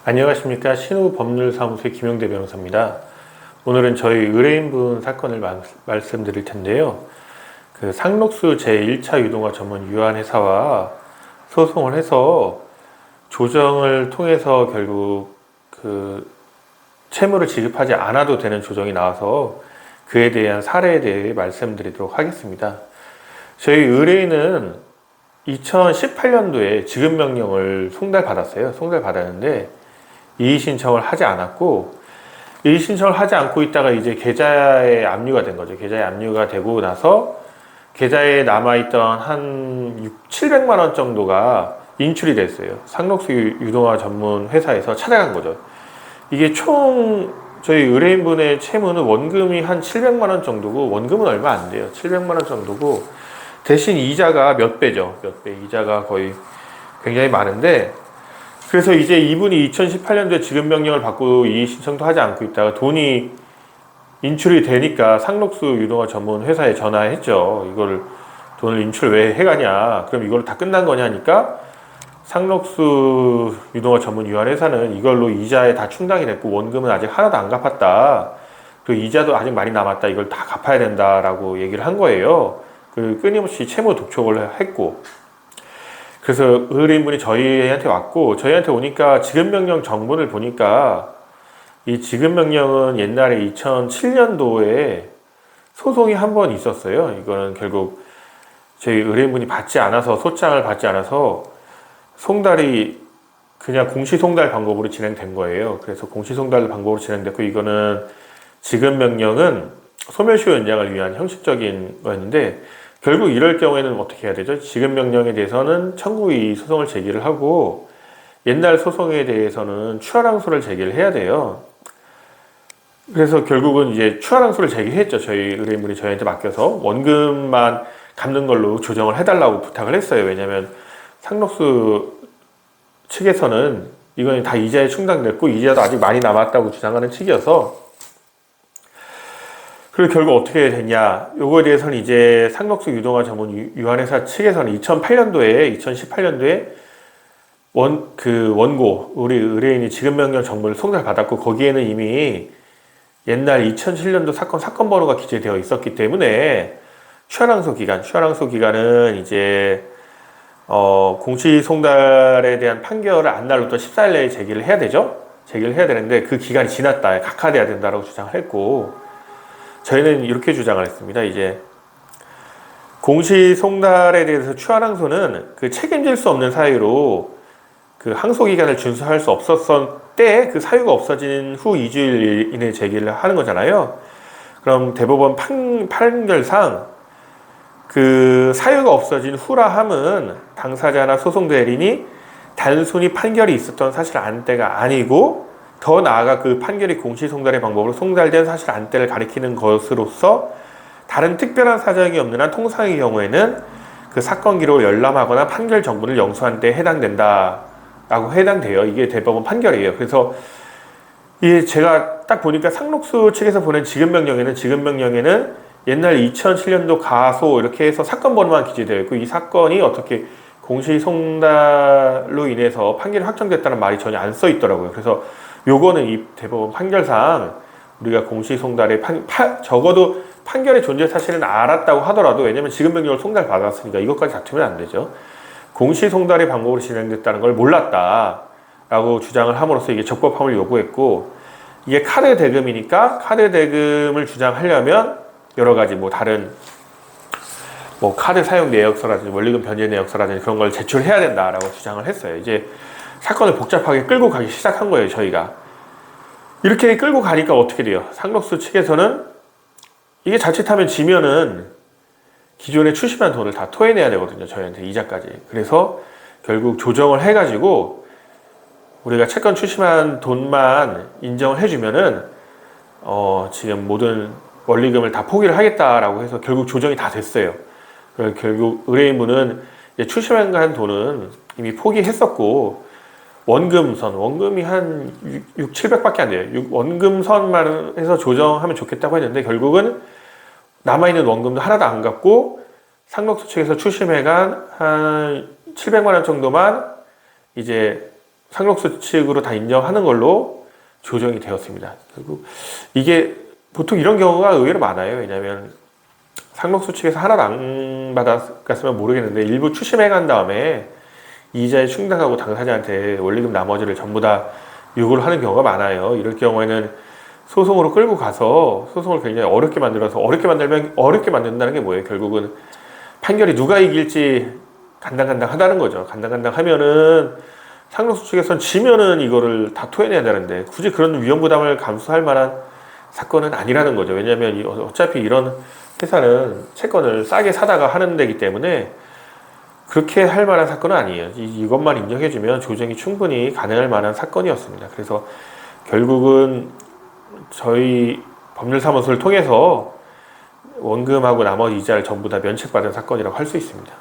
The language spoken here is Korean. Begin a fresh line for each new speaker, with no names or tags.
안녕하십니까. 신우법률사무소의 김용대 변호사입니다. 오늘은 저희 의뢰인분 사건을 말씀드릴 텐데요. 그 상록수 제1차 유동화 전문 유한회사와 소송을 해서 조정을 통해서 결국 그 채무를 지급하지 않아도 되는 조정이 나와서 그에 대한 사례에 대해 말씀드리도록 하겠습니다. 저희 의뢰인은 2018년도에 지급명령을 송달받았어요. 송달받았는데 이의 신청을 하지 않았고, 이의 신청을 하지 않고 있다가 이제 계좌에 압류가 된 거죠. 계좌에 압류가 되고 나서 계좌에 남아있던 한 700만 원 정도가 인출이 됐어요. 상록수 유동화 전문 회사에서 찾아간 거죠. 이게 총 저희 의뢰인분의 채무는 원금이 한 700만 원 정도고, 원금은 얼마 안 돼요. 700만 원 정도고, 대신 이자가 몇 배죠. 몇 배. 이자가 거의 굉장히 많은데, 그래서 이제 이분이 2018년도에 지급명령을 받고 이의 신청도 하지 않고 있다가 돈이 인출이 되니까 상록수 유동화 전문 회사에 전화했죠. 이거를 돈을 인출 왜 해가냐, 그럼 이걸로 다 끝난 거냐 하니까 상록수 유동화 전문 유한회사는 이걸로 이자에 다 충당이 됐고 원금은 아직 하나도 안 갚았다, 그 이자도 아직 많이 남았다, 이걸 다 갚아야 된다라고 얘기를 한 거예요. 그 끊임없이 채무 독촉을 했고, 그래서 의뢰인분이 저희한테 왔고, 저희한테 오니까 지급명령 정문을 보니까 이 지급명령은 옛날에 2007년도에 소송이 한 번 있었어요. 이거는 결국 저희 의뢰인분이 받지 않아서, 소장을 받지 않아서 송달이 그냥 공시송달 방법으로 진행된 거예요. 그래서 공시송달 방법으로 진행됐고, 이거는 지급명령은 소멸시효 연장을 위한 형식적인 거였는데, 결국 이럴 경우에는 어떻게 해야 되죠? 지급명령에 대해서는 청구이의 소송을 제기를 하고, 옛날 소송에 대해서는 추하랑소를 제기를 해야 돼요. 그래서 결국은 이제 추하랑소를 제기했죠. 저희 의뢰인분이 저희한테 맡겨서 원금만 갚는 걸로 조정을 해달라고 부탁을 했어요. 왜냐하면 상록수 측에서는 이건 다 이자에 충당됐고 이자도 아직 많이 남았다고 주장하는 측이어서. 그리고 결국 어떻게 됐냐, 요거에 대해서는 이제 상록수 유동화 전문 유한회사 측에서는 2018년도에 원고, 우리 의뢰인이 지급명령 정보를 송달받았고, 거기에는 이미 옛날 2007년도 사건 번호가 기재되어 있었기 때문에 추하랑소 기간은 이제 공시송달에 대한 판결을 안 날로부터 14일 내에 제기를 해야 되죠. 제기를 해야 되는데 그 기간이 지났다, 각하돼야 된다라고 주장을 했고, 저희는 이렇게 주장을 했습니다. 이제 공시송달에 대해서 추하랑소는 그 책임질 수 없는 사유로 그 항소기간을 준수할 수 없었을 때 그 사유가 없어진 후 2주일 이내에 제기를 하는 거잖아요. 그럼 대법원 판결상 그 사유가 없어진 후라 함은 당사자나 소송대리인이 단순히 판결이 있었던 사실 안때가 아니고, 더 나아가 그 판결이 공시송달의 방법으로 송달된 사실 안때를 가리키는 것으로서 다른 특별한 사정이 없는 한 통상의 경우에는 그 사건 기록을 열람하거나 판결 정보를 영수한 데 해당된다라고 해당돼요. 이게 대법원 판결이에요. 그래서 이게 제가 딱 보니까 상록수 측에서 보낸 지급명령에는 옛날 2007년도 가소 이렇게 해서 사건 번호만 기재되어 있고, 이 사건이 어떻게 공시송달로 인해서 판결이 확정됐다는 말이 전혀 안 써 있더라고요. 그래서 요거는 이 대법원 판결상 우리가 공시송달의 적어도 판결의 존재 사실은 알았다고 하더라도, 왜냐면 지급명령을 송달받았으니까 이것까지 다투면 안 되죠. 공시송달의 방법으로 진행됐다는 걸 몰랐다라고 주장을 함으로써 이게 적법함을 요구했고, 이게 카드 대금이니까 카드 대금을 주장하려면 여러 가지 다른 카드 사용 내역서라든지 원리금 변제 내역서라든지 그런 걸 제출해야 된다라고 주장을 했어요. 이제 사건을 복잡하게 끌고 가기 시작한 거예요. 저희가 이렇게 끌고 가니까 어떻게 돼요? 상록수 측에서는 이게 자칫하면 지면은 기존에 출심한 돈을 다 토해내야 되거든요. 저희한테 이자까지. 그래서 결국 조정을 해가지고 우리가 채권 출심한 돈만 인정을 해주면은 지금 모든 원리금을 다 포기를 하겠다라고 해서 결국 조정이 다 됐어요. 결국 의뢰인분은 출심한 돈은 이미 포기했었고, 원금이 한 6, 700밖에 안 돼요. 원금선만 해서 조정하면 좋겠다고 했는데, 결국은 남아있는 원금도 하나도 안 갚고 상록수 측에서 출심해간 한 700만 원 정도만 이제 상록수 측으로 다 인정하는 걸로 조정이 되었습니다. 결국 이게 보통 이런 경우가 의외로 많아요. 왜냐하면 상록수 측에서 하나도 안 받았으면 모르겠는데 일부 추심해 간 다음에 이자에 충당하고 당사자한테 원리금 나머지를 전부 다 요구를 하는 경우가 많아요. 이럴 경우에는 소송으로 끌고 가서 소송을 굉장히 어렵게 만들어서 어렵게 만든다는 게 뭐예요? 결국은 판결이 누가 이길지 간당간당하다는 거죠. 간당간당하면은 상록수 측에선 지면은 이거를 다 토해내야 되는데 굳이 그런 위험 부담을 감수할 만한 사건은 아니라는 거죠. 왜냐하면 어차피 이런 회사는 채권을 싸게 사다가 하는 데기 때문에 그렇게 할 만한 사건은 아니에요. 이것만 인정해주면 조정이 충분히 가능할 만한 사건이었습니다. 그래서 결국은 저희 법률사무소를 통해서 원금하고 나머지 이자를 전부 다 면책받은 사건이라고 할 수 있습니다.